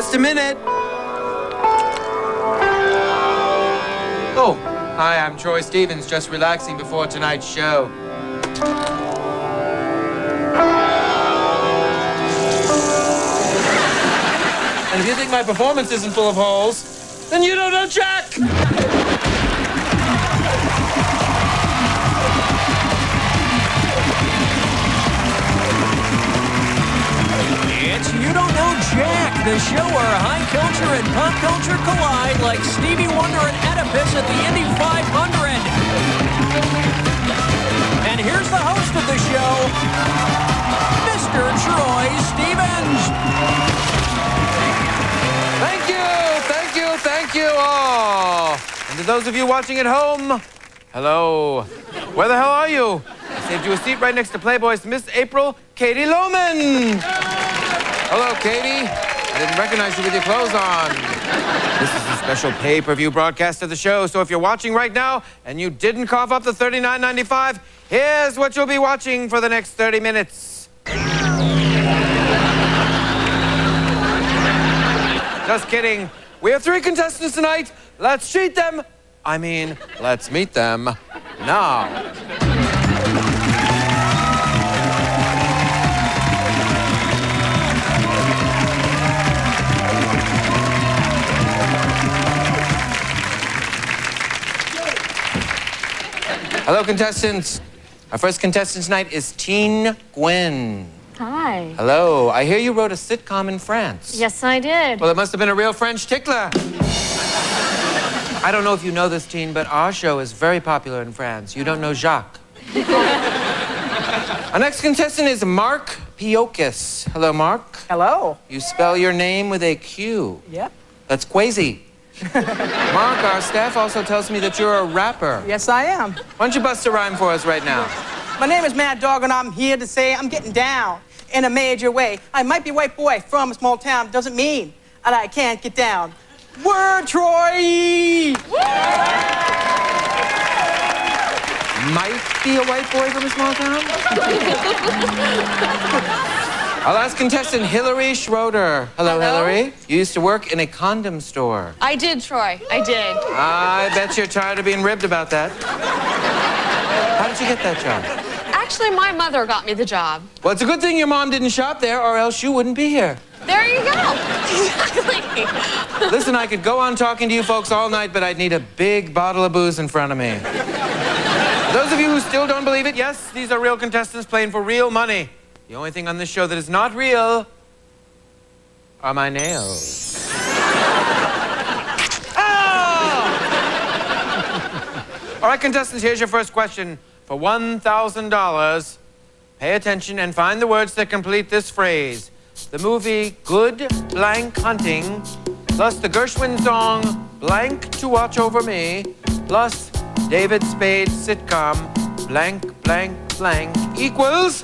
just a minute. Oh, hi, I'm Troy Stevens, just relaxing before tonight's show. And if you think my performance isn't full of holes, then you don't know Jack! It's You Don't Know Jack, the show where high culture and pop culture collide like Stevie Wonder and Oedipus at the Indy 500. And here's the host of the show, Mr. Troy Stevens. Thank you all. And to those of you watching at home, hello. Where the hell are you? I saved you a seat right next to Playboy's Miss April, Katie Lohman. Hello, Katie. I didn't recognize you with your clothes on. This is a special pay-per-view broadcast of the show, so if you're watching right now and you didn't cough up the $39.95, here's what you'll be watching for the next 30 minutes. Just kidding. We have 3 contestants tonight. Let's treat them. Let's meet them now. Hello, contestants. Our first contestant tonight is Teen Gwen. Hi. Hello. I hear you wrote a sitcom in France. Yes, I did. Well, it must have been a real French tickler. I don't know if you know this, Teen, but our show is very popular in France. You don't know Jacques. Our next contestant is Mark Piokis. Hello, Mark. Hello. You spell your name with a Q. Yep. That's Quasi. Mark, our staff also tells me that you're a rapper. Yes, I am. Why don't you bust a rhyme for us right now? My name is Mad Dog, and I'm here to say I'm getting down in a major way. I might be a white boy from a small town. Doesn't mean that I can't get down. Word, Troy! Might be a white boy from a small town? Our last contestant, Hillary Schroeder. Hello, Hillary. You used to work in a condom store. I did, Troy. I did. I bet you're tired of being ribbed about that. How did you get that job? Actually, my mother got me the job. Well, it's a good thing your mom didn't shop there, or else you wouldn't be here. There you go. Exactly. Listen, I could go on talking to you folks all night, but I'd need a big bottle of booze in front of me. Those of you who still don't believe it, yes, these are real contestants playing for real money. The only thing on this show that is not real are my nails. Oh! All right, contestants, here's your first question. For $1,000, pay attention and find the words that complete this phrase. The movie Good Blank Hunting, plus the Gershwin song Blank to Watch Over Me, plus David Spade's sitcom Blank, Blank, Blank equals...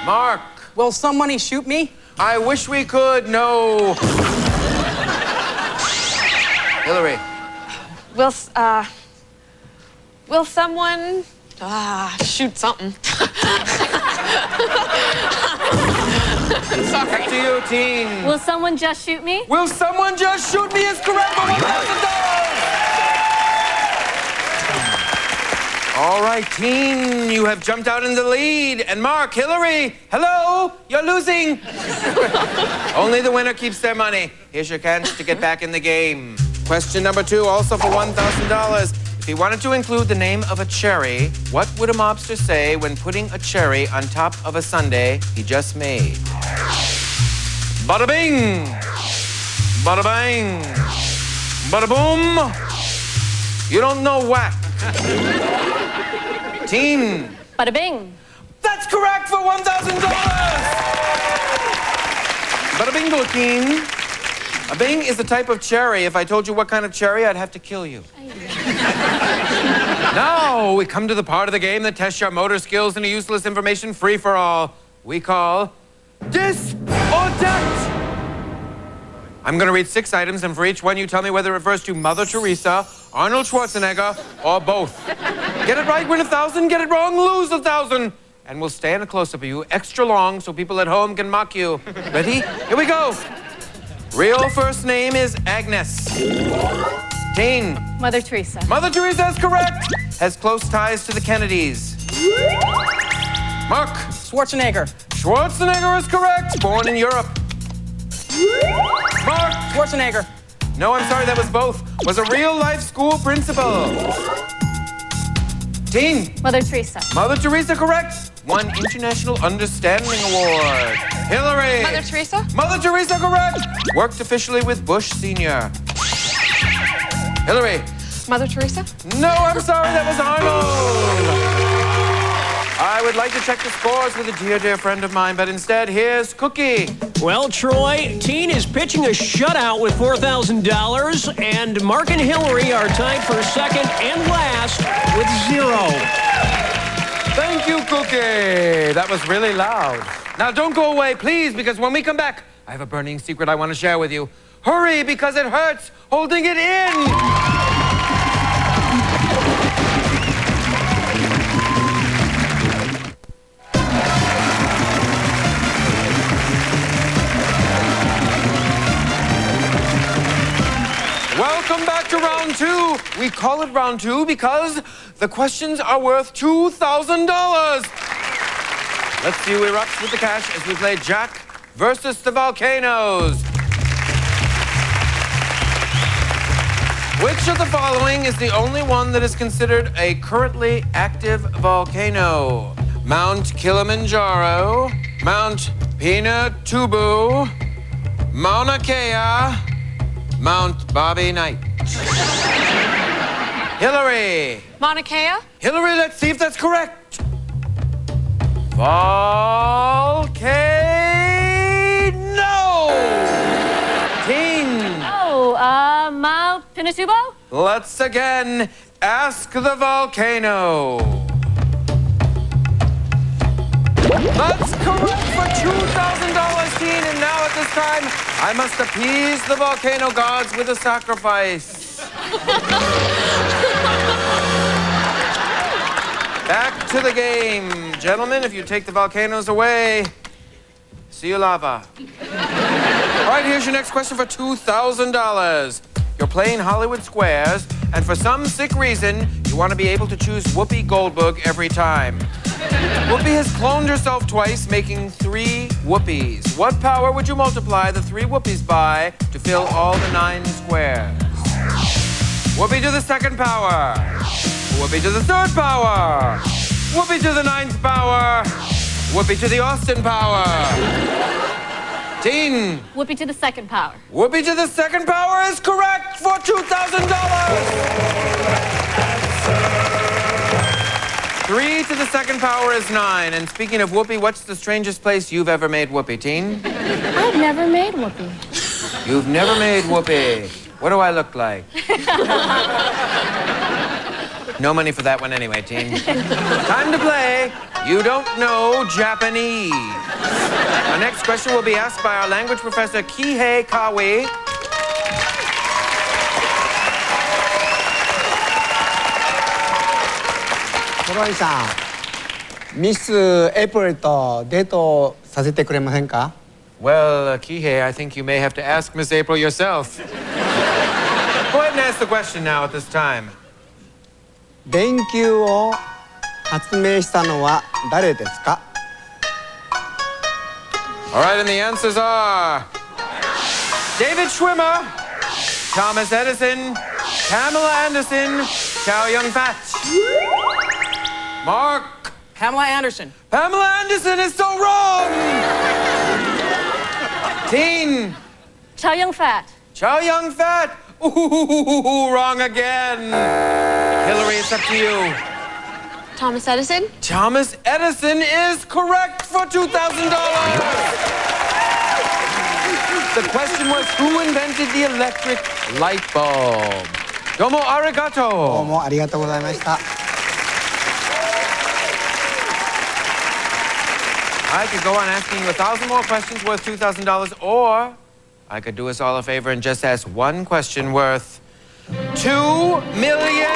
Mark. Will somebody shoot me? I wish we could. No. Hillary. Will someone shoot something? Sorry. To you, Teen. Will someone just shoot me? Will someone just shoot me is correct for $1,000. All right, Teen, you have jumped out in the lead. And Mark, Hillary, hello, you're losing. Only the winner keeps their money. Here's your chance to get back in the game. Question number 2, also for $1,000. If he wanted to include the name of a cherry, what would a mobster say when putting a cherry on top of a sundae he just made? Bada bing, bada bang, bada boom. You don't know whack. Teen. Bada bing. That's correct for $1,000. Bada bingo, Teen. A bing is a type of cherry. If I told you what kind of cherry, I'd have to kill you. Now we come to the part of the game that tests your motor skills in a useless information free-for-all. We call This or That. I'm going to read 6 items, and for each one, you tell me whether it refers to Mother Teresa, Arnold Schwarzenegger, or both. Get it right, win 1,000. Get it wrong, lose 1,000. And we'll stay in a close-up of you extra long so people at home can mock you. Ready? Here we go. Real first name is Agnes. Teen. Mother Teresa. Mother Teresa is correct. Has close ties to the Kennedys. Mark. Schwarzenegger. Schwarzenegger is correct. Born in Europe. Mark. Schwarzenegger. No, I'm sorry, that was both. Was a real-life school principal. Teen. Mother Teresa. Mother Teresa, correct. Won International Understanding Award. Hillary. Mother Teresa. Mother Teresa, correct. Worked officially with Bush Sr. Hillary. Mother Teresa. No, I'm sorry, that was Arnold. I would like to check the scores with a dear, dear friend of mine, but instead, here's Cookie. Well, Troy, Teen is pitching a shutout with $4,000, and Mark and Hillary are tied for second and last with 0. Thank you, Cookie. That was really loud. Now, don't go away, please, because when we come back, I have a burning secret I want to share with you. Hurry, because it hurts holding it in. Welcome back to round two. We call it round two because the questions are worth $2,000. Let's see who erupts with the cash as we play Jack versus the volcanoes. Which of the following is the only one that is considered a currently active volcano? Mount Kilimanjaro, Mount Pinatubo, Mauna Kea, Mount Bobby Knight. Hillary. Mauna Kea. Hillary, let's see if that's correct. Volcano. Teen. Oh, Mount Pinatubo. Let's again ask the volcano. That's correct for $2,000, Teen. And now at this time, I must appease the volcano gods with a sacrifice. Back to the game. Gentlemen, if you take the volcanoes away, see you lava. All right, here's your next question for $2,000. You're playing Hollywood Squares, and for some sick reason, you want to be able to choose Whoopi Goldberg every time. Whoopi has cloned herself twice, making 3 Whoopies. What power would you multiply the 3 Whoopies by to fill all the 9 squares? Whoopi to the 2nd power. Whoopi to the 3rd power. Whoopi to the 9th power. Whoopi to the Austin power. Teen. Whoopi to the 2nd power. Whoopi to the 2nd power is correct for $2,000. 3 to the 2nd power is 9. And speaking of Whoopi, what's the strangest place you've ever made Whoopi, Teen? I've never made Whoopi. You've never made Whoopi. What do I look like? No money for that one anyway, Teen. Time to play. You don't know Japanese. Our next question will be asked by our language professor, Kihei Kawi.トロイさん、ミス・エプリルとデートさせてくれませんか? Well, Kihei, I think you may have to ask Miss April yourself. Go ahead and ask the question now at this time. 電球を発明したのは誰ですか? All right, and the answers are David Schwimmer, Thomas Edison, Pamela Anderson, Chow Yun-fat. Mark. Pamela Anderson. Pamela Anderson is so wrong. Teen. Chow Yun-fat. Chow Yun-fat. Ooh, wrong again. Hillary, it's up to you. Thomas Edison. Thomas Edison is correct for $2,000. The question was, who invented the electric light bulb? Domo どう arigato. もありがとうございました。 I could go on asking you 1,000 more questions worth $2,000, or I could do us all a favor and just ask one question worth $2 million.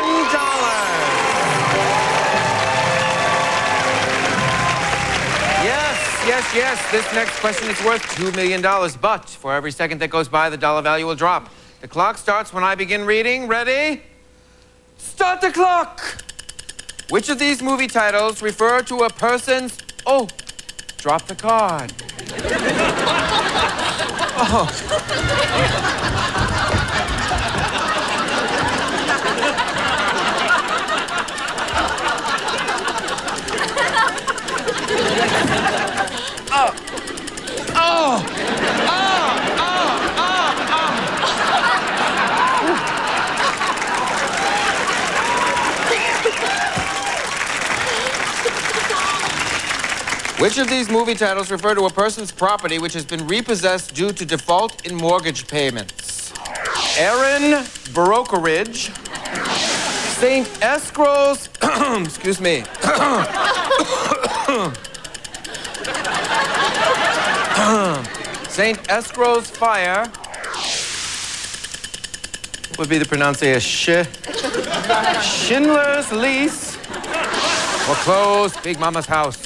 yes. This next question is worth $2 million, but for every second that goes by, the dollar value will drop. The clock starts when I begin reading. Ready? Start the clock! Which of these movie titles refer to a person's... Oh, drop the card. Oh. Which of these movie titles refer to a person's property which has been repossessed due to default in mortgage payments? Aaron Brokerage, St. Escrow's, excuse me. St. Escrow's Fire would be the pronunciation. Schindler's Lease or Close Big Mama's House.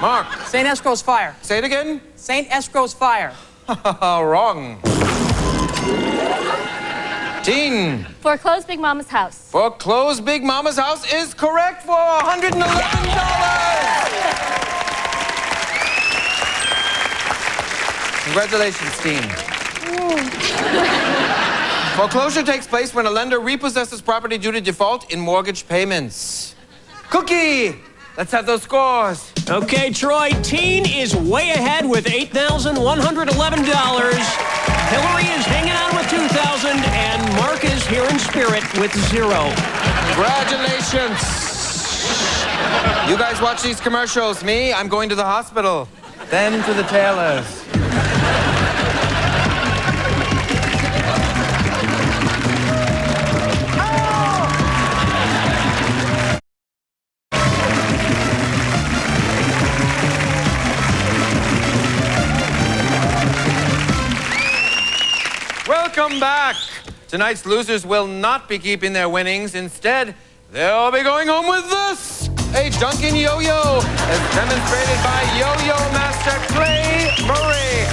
Mark. St. Escrow's Fire. Say it again. St. Escrow's Fire. Wrong. Teen. Foreclose Big Mama's house. Foreclose Big Mama's House is correct for $111. Congratulations, Teen. Foreclosure takes place when a lender repossesses property due to default in mortgage payments. Cookie, let's have those scores. Okay, Troy, Teen is way ahead with $8,111. Hillary is hanging on with $2,000, and Mark is here in spirit with $0. Congratulations. You guys watch these commercials. Me, I'm going to the hospital. Then to the tailors. Welcome back. Tonight's losers will not be keeping their winnings. Instead, they'll be going home with this. A Duncan yo-yo, as demonstrated by yo-yo master Clay Murray.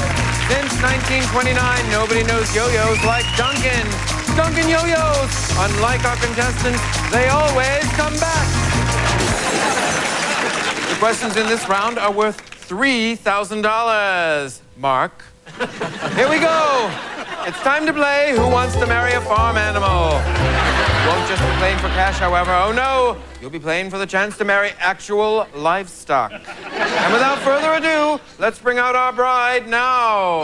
Since 1929, nobody knows yo-yos like Duncan. Duncan yo-yos, unlike our contestants, they always come back. The questions in this round are worth $3,000. Mark. Here we go. It's time to play Who Wants to Marry a Farm Animal. You won't just be playing for cash, however. Oh, no. You'll be playing for the chance to marry actual livestock. And without further ado, let's bring out our bride now.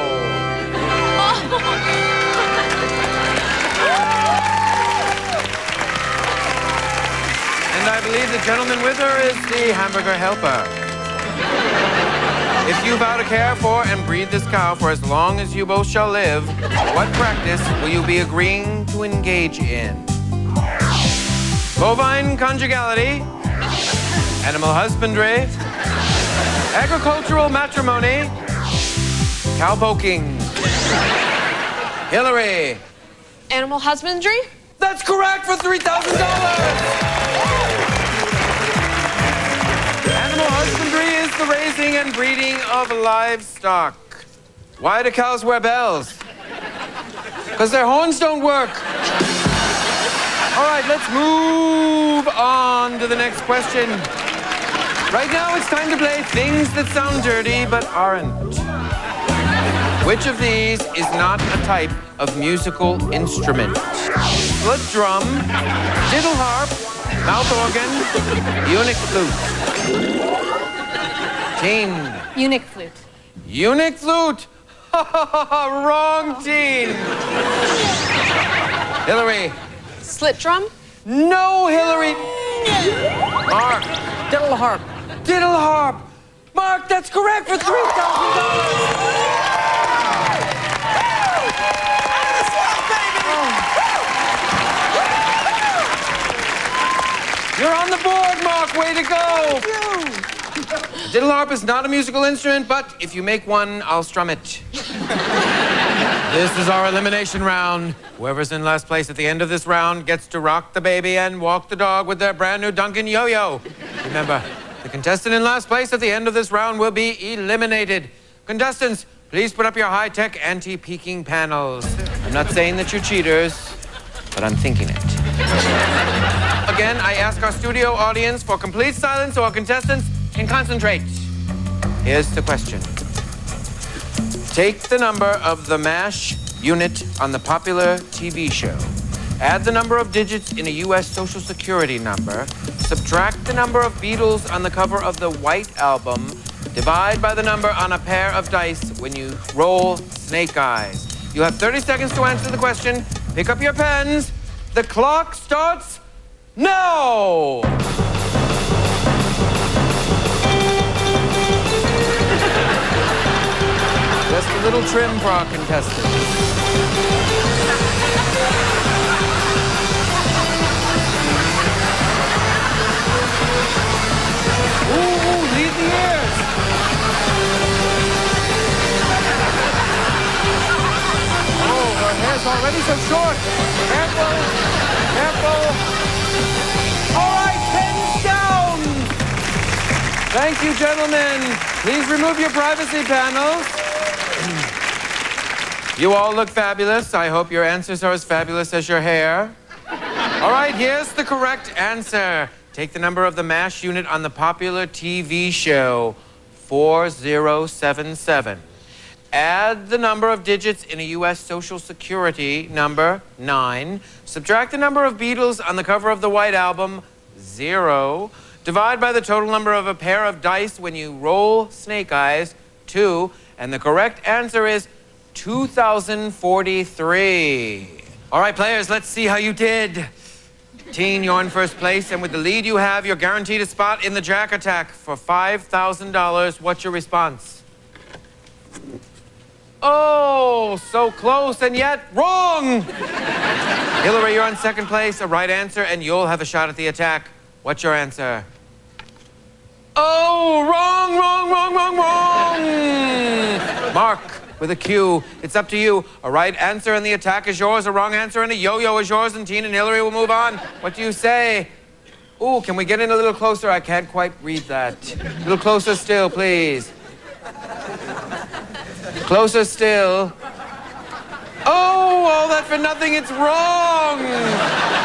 And I believe the gentleman with her is the hamburger helper. If you vow to care for and breed this cow for as long as you both shall live, what practice will you be agreeing to engage in? Bovine conjugality, animal husbandry, agricultural matrimony, cow poking. Hillary. Animal husbandry? That's correct for $3,000. Animal husbandry is the raising and breeding of livestock. Why do cows wear bells? Because their horns don't work. All right, let's move on to the next question. Right now, it's time to play things that sound dirty but aren't. Which of these is not a type of musical instrument? Split drum, diddle harp, mouth organ, eunuch flute. Teen. Eunuch flute. Eunuch flute? Wrong, Teen. Hillary. Slit drum? No, Hillary. Mark. Diddle harp. Diddle harp. Mark, that's correct for $3,000. You're on the board, Mark. Way to go. Thank you. Diddle harp is not a musical instrument, but if you make one, I'll strum it. This is our elimination round. Whoever's in last place at the end of this round gets to rock the baby and walk the dog with their brand new Duncan yo-yo. Remember, The contestant in last place at the end of this round will be eliminated. Contestants, please put up your high-tech anti-peeking panels. I'm not saying that you're cheaters, but I'm thinking it. Again, I ask our studio audience for complete silence so our contestants can concentrate. Here's the question. Take the number of the MASH unit on the popular TV show. Add the number of digits in a U.S. Social Security number. Subtract the number of Beatles on the cover of the White Album. Divide by the number on a pair of dice when you roll snake eyes. You have 30 seconds to answer the question. Pick up your pens. The clock starts now! Just a little trim for our contestants. Ooh, lead the ears! Oh, her hair's already so short. Careful, careful. All right, pens down. Thank you, gentlemen. Please remove your privacy panels. You all look fabulous. I hope your answers are as fabulous as your hair. All right, here's the correct answer. Take the number of the MASH unit on the popular TV show, 4077. Add the number of digits in a U.S. Social Security number, 9. Subtract the number of Beatles on the cover of the White Album, 0. Divide by the total number of a pair of dice when you roll snake eyes, 2. And the correct answer is 2,043. All right, players, let's see how you did. Teen, you're in first place, and with the lead you have, you're guaranteed a spot in the Jack Attack for $5,000. What's your response? Oh, so close and yet wrong! Hillary, you're in second place, a right answer, and you'll have a shot at the attack. What's your answer? Oh, wrong, wrong, wrong, wrong, wrong! Mark, with a Q, it's up to you. A right answer and the attack is yours, a wrong answer and a yo-yo is yours, and Teen and Hillary will move on. What do you say? Ooh, can we get in a little closer? I can't quite read that. A little closer still, please. Closer still. Oh, all that for nothing, it's wrong!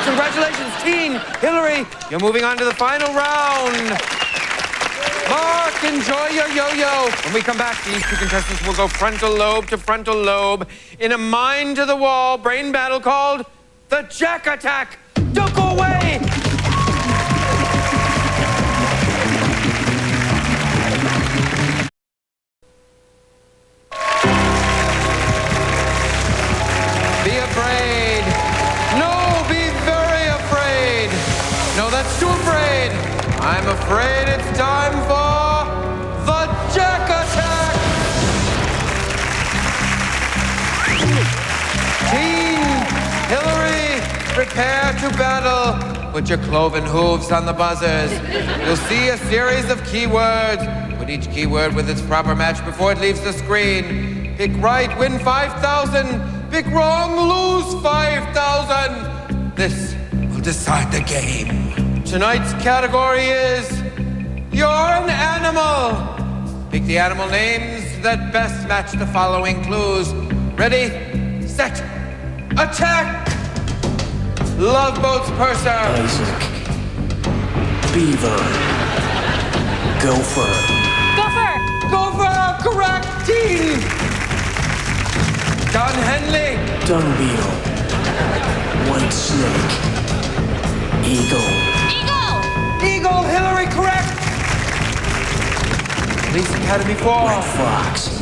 Congratulations, Teen, Hillary, you're moving on to the final round. Mark, enjoy your yo-yo. When we come back, these two contestants will go frontal lobe to frontal lobe in a mind-to-the-wall brain battle called the Jack Attack. Don't go away! Be afraid. No, be very afraid. No, that's too afraid. I'm afraid it's time for the Jack Attack! Teen, Hillary, prepare to battle. Put your cloven hooves on the buzzers. You'll see a series of keywords. Put each keyword with its proper match before it leaves the screen. Pick right, win 5,000. Pick wrong, lose 5,000. This will decide the game. Tonight's category is You're an Animal. Pick the animal names that best match the following clues. Ready, set, attack! Love Boat's purser. Isaac. Beaver. Gopher. Gopher! Gopher, correct, Teen! Don Henley. Dung beetle. White snake. Eagle. Eagle! Eagle, Hillary, correct! Police Academy 4. Red fox.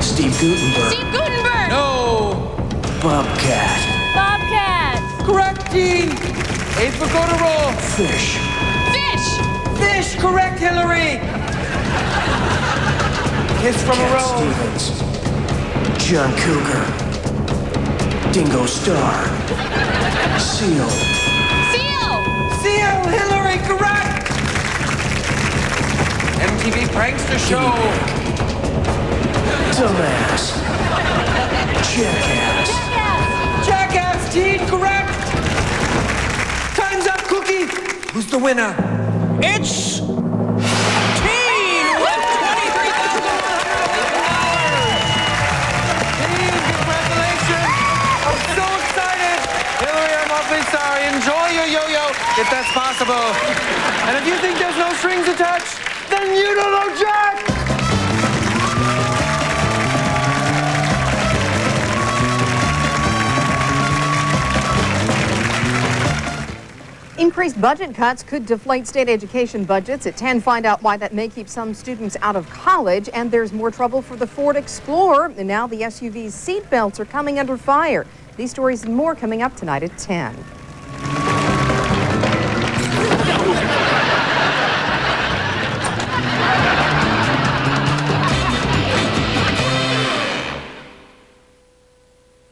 Steve Gutenberg. Steve Gutenberg! No! Bobcat. Bobcat! Correct, Dean! 8 for go to roll. Fish. Fish! Fish, correct, Hillary! Kiss from a Cat rose. Stevens. John Cougar. Dingo Star. Seal. Seal! Seal, Hillary, correct! MTV Prankster Show. Dumbass. Jackass. Jackass, Teen, correct! Time's up, Cookie! Who's the winner? It's if that's possible. And if you think there's no strings attached, then you don't know Jack! Increased budget cuts could deflate state education budgets. At 10, find out why that may keep some students out of college. And there's more trouble for the Ford Explorer. And now the SUV's seat belts are coming under fire. These stories and more coming up tonight at 10.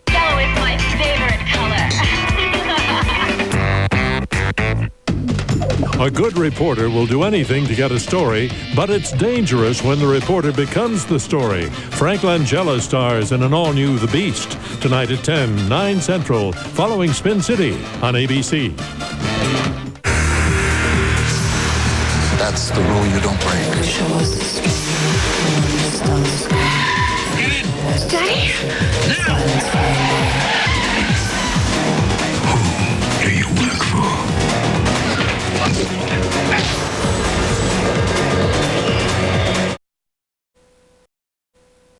Yellow is my favorite color. A good reporter will do anything to get a story, but it's dangerous when the reporter becomes the story. Frank Langella stars in an all-new The Beast, tonight at 10, 9 Central, following Spin City on ABC. That's the rule you don't break. Daddy?